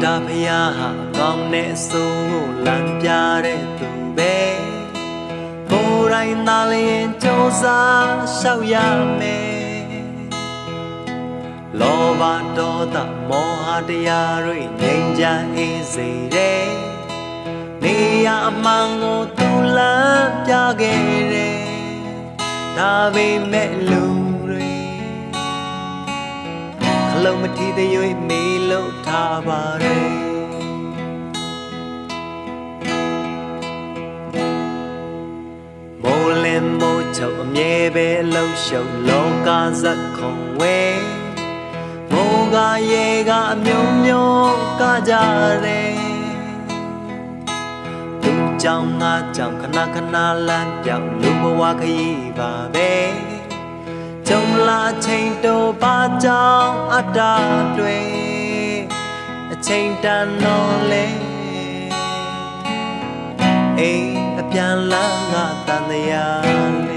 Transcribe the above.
တာဖယားဟာကောင်းတဲ့အစိုးကိုလမ်းပြတဲ့သူပဲကိုယ်တိုင်သာလျင်ကြိုးစားရှောက်ရမယ်လောဘဒေါသမောဟတရားတွေငြိမ်းချမ်းအေးစေတဲ့နေရအမှန်ကိုသူလမ်းပြခဲ့တယ်ဒါပေမဲ့လူတွေခလုံးမထီသေး၍မေးလို့ထားပါတယ်မိုးလင်းမိုးချုပ်အမြဲပဲလှုပ်ရှုပ်လောကဇက်ခုံဝဲမိုးကရေကအမျိုးမျိုးကကြတယ်သူကြောင့်ငါကြောင့်ခဏခဏလမ်းပြောင်းလူဘဝခရီးပါပဲကြုံလာချိန်တိုပါကြောင့်အတားတွေအချိန်တန်တော့လေအိမ်အပြန်လန်းကတန်တရားလေ